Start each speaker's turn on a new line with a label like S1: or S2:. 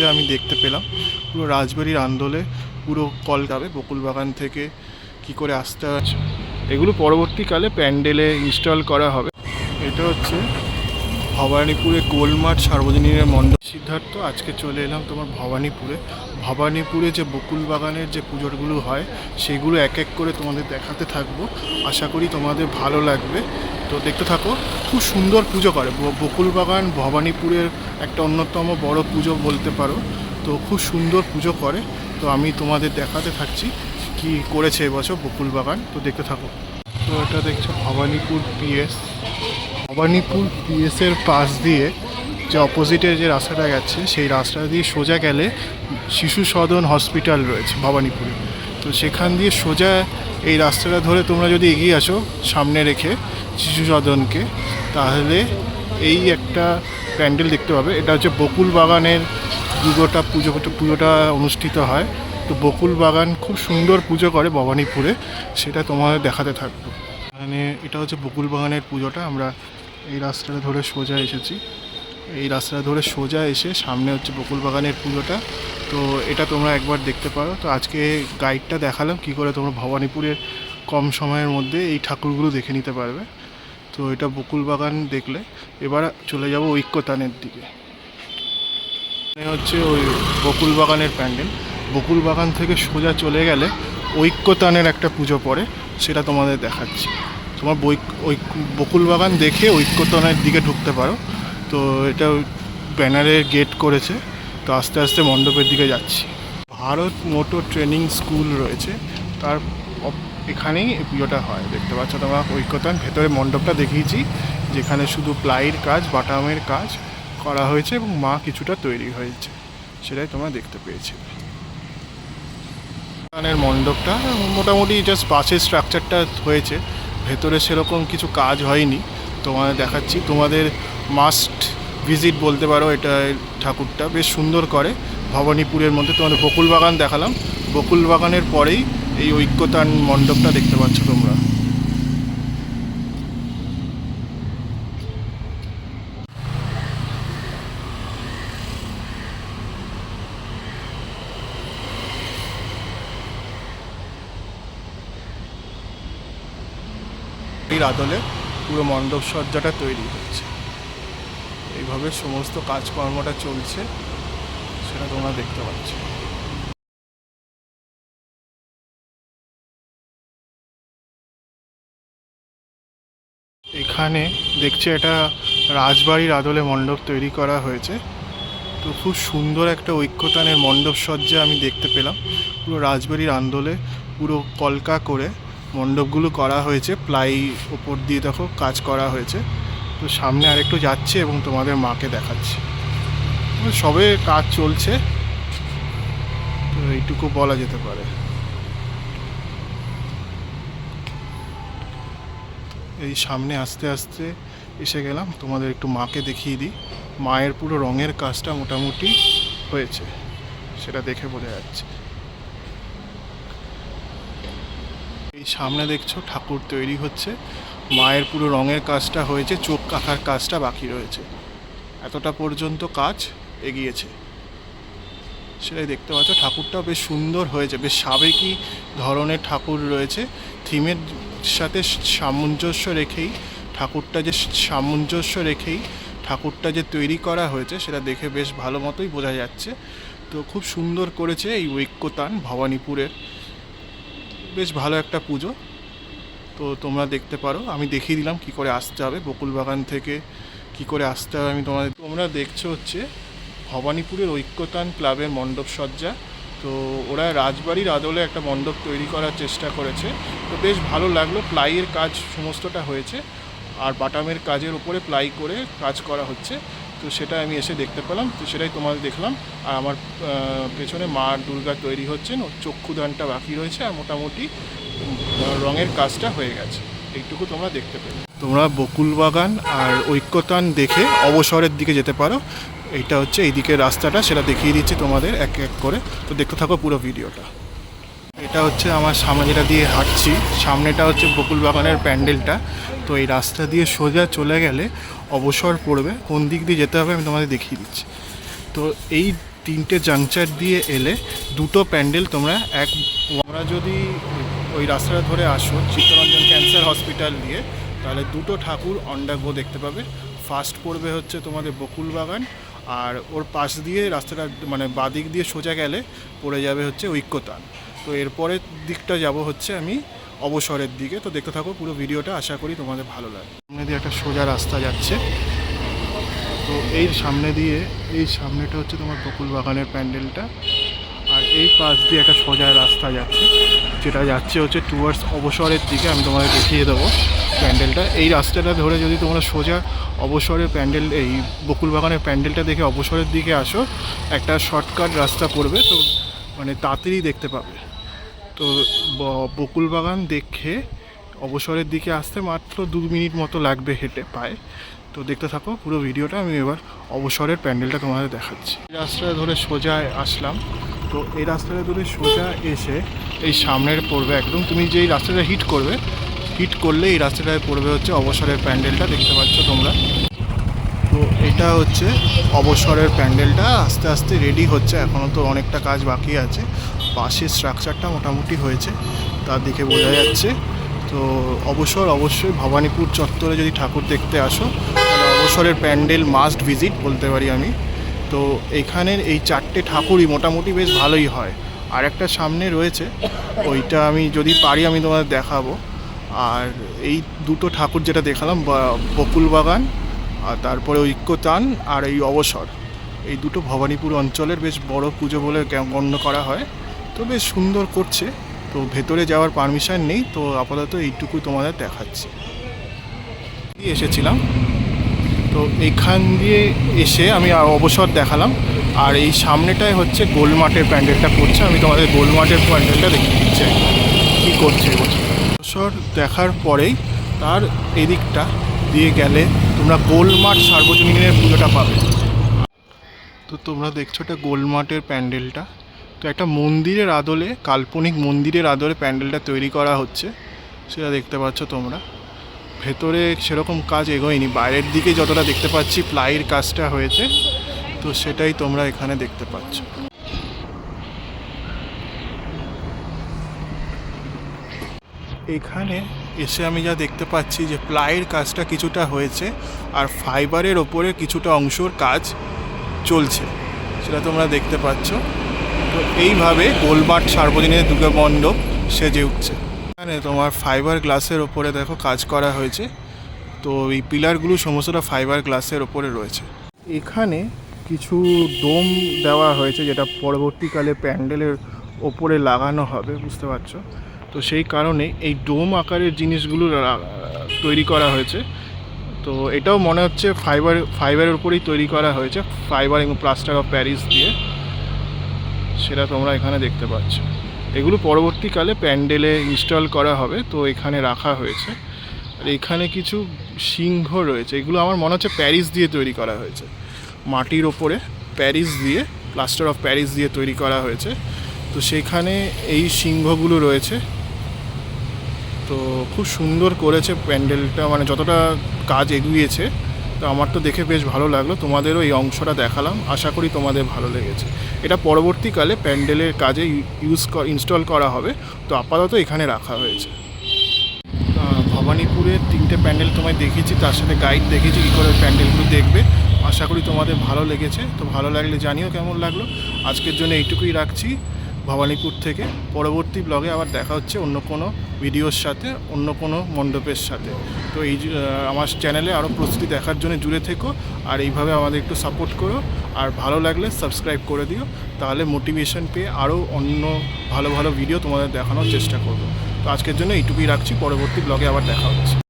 S1: মণ্ডপসজ্জা আমি দেখতে পেলাম। পুরো রাজবাড়ির আন্দোলে পুরো কলকাবে বকুলবাগান থেকে কি করে আসতে হয়, এগুলো পরবর্তীকালে প্যান্ডেলে ইনস্টল করা হবে। এটা হচ্ছে ভবানীপুরে গোলমাঠ সার্বজনীনের মণ্ডপ। সিদ্ধার্থ, আজকে চলে এলাম তোমার ভবানীপুরে যে বকুল বাগানের যে পুজোগুলো হয় সেগুলো এক এক করে তোমাদের দেখাতে থাকবো। আশা করি তোমাদের ভালো লাগবে, তো দেখতে থাকো। খুব সুন্দর পুজো করে বকুল বাগান, ভবানীপুরের একটা অন্যতম বড় পুজো বলতে পারো। তো খুব সুন্দর পুজো করে, তো আমি তোমাদের দেখাতে থাকছি কি করেছে এবছর বকুল বাগান, তো দেখতে থাকো। তো এটা দেখছো ভবানীপুর পিএসের পাশ দিয়ে যে অপোজিটে যে রাস্তাটা গেছে সেই রাস্তা দিয়ে সোজা গেলে শিশু সদন হসপিটাল রয়েছে ভবানীপুরে। তো সেখান দিয়ে সোজা এই রাস্তাটা ধরে তোমরা যদি এগিয়ে আসো সামনে রেখে শিশু সদনকে, তাহলে এই একটা প্যান্ডেল দেখতে পাবে। এটা হচ্ছে বকুল বাগানের পুজোটা অনুষ্ঠিত হয়। তো বকুল বাগান খুব সুন্দর পুজো করে ভবানীপুরে, সেটা তোমাদের দেখাতে থাকবো। মানে এটা হচ্ছে বকুল বাগানের পুজোটা। আমরা এই রাস্তাটা ধরে সোজা এসেছি, এই রাস্তাটা ধরে সোজা এসে সামনে হচ্ছে বকুল বাগানের পুজোটা। তো এটা তোমরা একবার দেখতে পারো। তো আজকে গাইডটা দেখালাম কি করে তোমরা ভবানীপুরের কম সময়ের মধ্যে এই ঠাকুরগুলো দেখে নিতে পারবে। তো এটা বকুল বাগান দেখলে এবার চলে যাব ঐক্যতানের দিকে। হচ্ছে ওই বকুল বাগানের প্যান্ডেল। বকুল বাগান থেকে সোজা চলে গেলে ঐক্যতানের একটা পুজো পড়ে, সেটা তোমাদের দেখাচ্ছি। তোমার বকুল বাগান দেখে ঐক্যতানের দিকে ঢুকতে পারো। তো এটা ব্যানারের গেট করেছে, তো আস্তে আস্তে মণ্ডপের দিকে যাচ্ছি। ভারত মোটর ট্রেনিং স্কুল রয়েছে, তার এখানেই এই পুজোটা হয়। দেখতে পাচ্ছ তোমরা ঐক্যতান, ভেতরে মণ্ডপটা দেখিয়েছি যেখানে শুধু প্লাইয়ের কাজ, বাটামের কাজ করা হয়েছে এবং মা কিছুটা তৈরি হয়েছে, সেটাই তোমরা দেখতে পেয়েছি। এখানের মণ্ডপটা মোটামুটি জাস্ট বাসের স্ট্রাকচারটা হয়েছে, ভেতরে সেরকম কিছু কাজ হয়নি। তোমাদের দেখাচ্ছি, তোমাদের মাস্ট ভিজিট বলতে পারো। এটা ঠাকুরটা বেশ সুন্দর করে ভবানীপুরের মধ্যে। তোমাদের বকুল বাগান দেখালাম, বকুল বাগানের পরেই এই ঐক্যতান মণ্ডপটা দেখতে পাচ্ছ তোমরা। এর আদলে পুরো মণ্ডপ সজ্জাটা তৈরি হচ্ছে, এইভাবে সমস্ত কাজকর্মটা চলছে, সেটা তোমরা দেখতে পাচ্ছ। এখানে দেখছি এটা রাজবাড়ির আদলে মণ্ডপ তৈরি করা হয়েছে। তো খুব সুন্দর একটা ঐক্যতানের মণ্ডপ সজ্জা আমি দেখতে পেলাম। পুরো রাজবাড়ির আন্দোলে পুরো কলকা করে মণ্ডপগুলো করা হয়েছে, প্লাই ওপর দিয়ে দেখো কাজ করা হয়েছে। তো সামনে আরেকটু যাচ্ছে এবং তোমাদের মাকে দেখাচ্ছি। সবে কাজ চলছে, তো এইটুকু বলা যেতে পারে। এই সামনে আস্তে আস্তে এসে গেলাম, তোমাদের একটু মাকে দেখিয়ে দিই। মায়ের পুরো রঙের কাজটা মোটামুটি হয়েছে, সেটা দেখে বোঝা যাচ্ছে। এই সামনে দেখছো ঠাকুর তৈরি হচ্ছে, মায়ের পুরো রঙের কাজটা হয়েছে, চোখ আঁকার কাজটা বাকি রয়েছে। এতটা পর্যন্ত কাজ এগিয়েছে, সেটাই দেখতে পাচ্ছ। ঠাকুরটাও বেশ সুন্দর হয়েছে, বেশ সাবেকি ধরনের ঠাকুর রয়েছে। থিমের সাথে সামঞ্জস্য রেখেই ঠাকুরটা যে তৈরি করা হয়েছে সেটা দেখে বেশ ভালো মতোই বোঝা যাচ্ছে। তো খুব সুন্দর করেছে এই ঐক্যতান ভবানীপুরের, বেশ ভালো একটা পুজো। তো তোমরা দেখতে পারো, আমি দেখিয়ে দিলাম কি করে আসতে হবে বকুল বাগান থেকে, কি করে আসতে হবে আমি তোমরা দেখছো হচ্ছে ভবানীপুরের ঐক্যতান ক্লাবের মণ্ডপ সজ্জা। তো ওরা রাজবাড়ির আদলে একটা মণ্ডপ তৈরি করার চেষ্টা করেছে, তো বেশ ভালো লাগলো। প্লাইয়ের কাজ সমস্তটা হয়েছে, আর বাটামের কাজের উপরে প্লাই করে কাজ করা হচ্ছে। তো সেটা আমি এসে দেখতে পেলাম, তো সেটাই তোমাদের দেখলাম। আর আমার পেছনে মা দুর্গা তৈরি হচ্ছেন, ওর চক্ষুদানটা বাকি রয়েছে, আর মোটামুটি রঙের কাজটা হয়ে গেছে। এইটুকু তোমরা দেখতে পেলে। তোমরা বকুল বাগান আর ঐক্যতান দেখে অবসরের দিকে যেতে পারো। এইটা হচ্ছে এই দিকের রাস্তাটা, সেটা দেখিয়ে দিচ্ছি তোমাদের এক এক করে। তো দেখতে থাকো পুরো ভিডিওটা। এটা হচ্ছে আমার সামনে যেটা দিয়ে হাঁটছি, সামনেটা হচ্ছে বকুল বাগানের প্যান্ডেলটা। তো এই রাস্তা দিয়ে সোজা চলে গেলে অবসর পড়বে, কোন দিক দিয়ে যেতে হবে আমি তোমাদের দেখিয়ে দিচ্ছি। তো এই তিনটে জাংচার দিয়ে এলে দুটো প্যান্ডেল তোমরা আমরা যদি ওই রাস্তাটা ধরে আসো চিত্তরঞ্জন ক্যান্সার হসপিটাল দিয়ে, তাহলে দুটো ঠাকুর অন দ্য গো দেখতে পাবে। ফার্স্ট পড়বে হচ্ছে তোমাদের বকুল বাগান, আর ওর পাশ দিয়ে রাস্তাটা মানে বাদিক দিয়ে সোজা গেলে পড়ে যাবে হচ্ছে ঐক্যতান। তো এরপরের দিকটা যাব হচ্ছে আমি অবসরের দিকে। তো দেখতে থাকো পুরো ভিডিওটা, আশা করি তোমাদের ভালো লাগে। সামনে দিয়ে একটা সোজা রাস্তা যাচ্ছে, তো এই সামনেটা হচ্ছে তোমার বকুল বাগানের প্যান্ডেলটা, আর এই পাশ দিয়ে একটা সোজা রাস্তা যাচ্ছে যেটা যাচ্ছে হচ্ছে টুয়ার্ডস অবসরের দিকে। আমি তোমাদের দেখিয়ে দেবো প্যান্ডেলটা। এই রাস্তাটা ধরে যদি তোমরা সোজা অবসরের প্যান্ডেল, এই বকুল বাগানের প্যান্ডেলটা দেখে অবসরের দিকে আসো, একটা শর্টকাট রাস্তা পড়বে, তো মানে তাড়াতাড়ি দেখতে পাবে। তো বকুল বাগান দেখে অবসরের দিকে আসতে মাত্র 2 মিনিট মতো লাগবে হেঁটে পায়ে। তো দেখতে থাকো পুরো ভিডিওটা। আমি এবার অবসরের প্যান্ডেলটা তোমাদের দেখাচ্ছি। এই রাস্তাটা ধরে সোজা আসলাম, তো এই রাস্তাটা ধরে সোজা এসে এই সামনের পড়বে একদম, তুমি যেই রাস্তাটা হিট করলে এই রাস্তাটায় পড়বে হচ্ছে অবসরের প্যান্ডেলটা, দেখতে পাচ্ছ তোমরা। তো এটা হচ্ছে অবসরের প্যান্ডেলটা আস্তে আস্তে রেডি হচ্ছে, এখনও তো অনেকটা কাজ বাকি আছে। পাশের স্ট্রাকচারটা মোটামুটি হয়েছে, তার দিকে বোঝা যাচ্ছে। তো অবশ্যই ভবানীপুর চত্বরে যদি ঠাকুর দেখতে আসো, তাহলে অবসরের প্যান্ডেল মাস্ট ভিজিট বলতে পারি আমি। তো এখানের এই 4টে ঠাকুরই মোটামুটি বেশ ভালোই হয়। আর একটা সামনে রয়েছে, ওইটা আমি যদি পারি আমি তোমাদের দেখাবো। আর এই দুটো ঠাকুর যেটা দেখালাম, বকুল বাগান আর তারপরে ঐক্যতান আর এই অবসর, এই দুটো ভবানীপুর অঞ্চলের বেশ বড় পুজো বলে গণ্য করা হয়। তো বেশ সুন্দর করছে। তো ভেতরে যাওয়ার পারমিশন নেই, তো আপাতত এইটুকু তোমাদের দেখাচ্ছি। এসেছিলাম, তো এইখান দিয়ে এসে আমি অবসর দেখালাম। আর এই সামনেটায় হচ্ছে গোলমাঠের প্যান্ডেলটা করছে, আমি তোমাদের গোলমাঠের প্যান্ডেলটা দেখতে দিচ্ছি কী করছে এবছর। অবসর দেখার পরেই তার এদিকটা দিয়ে গেলে তোমরা গোলমাঠ সার্বজনীনের পুজোটা পাবে। তো তোমরা দেখছো এটা গোলমাঠের প্যান্ডেলটা। তো একটা মন্দিরের আদলে, কাল্পনিক মন্দিরের আদলে প্যান্ডেলটা তৈরি করা হচ্ছে, সেটা দেখতে পাচ্ছ তোমরা। ভেতরে সেরকম কাজ এগোয়নি, বাইরের দিকে যতটা দেখতে পাচ্ছি প্লাইয়ের কাজটা হয়েছে, তো সেটাই তোমরা এখানে দেখতে পাচ্ছ। এখানে এসে আমি যা দেখতে পাচ্ছি যে প্লাইয়ের কাজটা কিছুটা হয়েছে, আর ফাইবারের ওপরে কিছুটা অংশর কাজ চলছে, সেটা তোমরা দেখতে পাচ্ছ। তো এইভাবে গোলমাঠ সার্বজনীন দুর্গা মণ্ডপ সেজে উঠছে। এখানে তোমার ফাইবার গ্লাসের ওপরে দেখো কাজ করা হয়েছে, তো এই পিলারগুলো সমস্তটা ফাইবার গ্লাসের ওপরে রয়েছে। এখানে কিছু ডোম দেওয়া হয়েছে, যেটা পরবর্তীকালে প্যান্ডেলের ওপরে লাগানো হবে, বুঝতে পারছো। তো সেই কারণে এই ডোম আকারের জিনিসগুলো তৈরি করা হয়েছে। তো এটাও মনে হচ্ছে ফাইবারের উপরেই তৈরি করা হয়েছে, ফাইবার এবং প্লাস্টার অফ প্যারিস দিয়ে, সেটা তোমরা এখানে দেখতে পাচ্ছ। এগুলো পরবর্তীকালে প্যান্ডেলে ইনস্টল করা হবে, তো এখানে রাখা হয়েছে। আর এখানে কিছু সিংহ রয়েছে, এগুলো আমার মনে হচ্ছে প্যারিস দিয়ে তৈরি করা হয়েছে, মাটির ওপরে প্যারিস দিয়ে, প্লাস্টার অফ প্যারিস দিয়ে তৈরি করা হয়েছে। তো সেখানে এই সিংহগুলো রয়েছে। তো খুব সুন্দর করেছে প্যান্ডেলটা, মানে যতটা কাজ এগিয়েছে, তো আমার তো দেখে বেশ ভালো লাগলো। তোমাদেরও এই অংশটা দেখালাম, আশা করি তোমাদের ভালো লেগেছে। এটা পরবর্তীকালে প্যান্ডেলের কাজে ইনস্টল করা হবে, তো আপাতত এখানে রাখা হয়েছে। ভবানীপুরের 3টে প্যান্ডেল তোমায় দেখিয়েছি, তার সাথে গাইড দেখিয়েছি কী করে প্যান্ডেলগুলো দেখবে। আশা করি তোমাদের ভালো লেগেছে। তো ভালো লাগলে জানিও কেমন লাগলো। আজকের জন্য এইটুকুই রাখছি ভবানীপুর থেকে। পরবর্তী ব্লগে আবার দেখা হচ্ছে অন্য কোনো ভিডিওর সাথে, অন্য কোনো মণ্ডপের সাথে। তো এই আমার চ্যানেলে আরও প্রস্তুতি দেখার জন্য জুড়ে থেকো, আর এইভাবে আমাদের একটু সাপোর্ট করো। আর ভালো লাগলে সাবস্ক্রাইব করে দিও, তাহলে মোটিভেশন পেয়ে আরও অন্য ভালো ভালো ভিডিও তোমাদের দেখানোর চেষ্টা করবো। তো আজকের জন্য এইটুকুই রাখছি, পরবর্তী ব্লগে আবার দেখা হচ্ছে।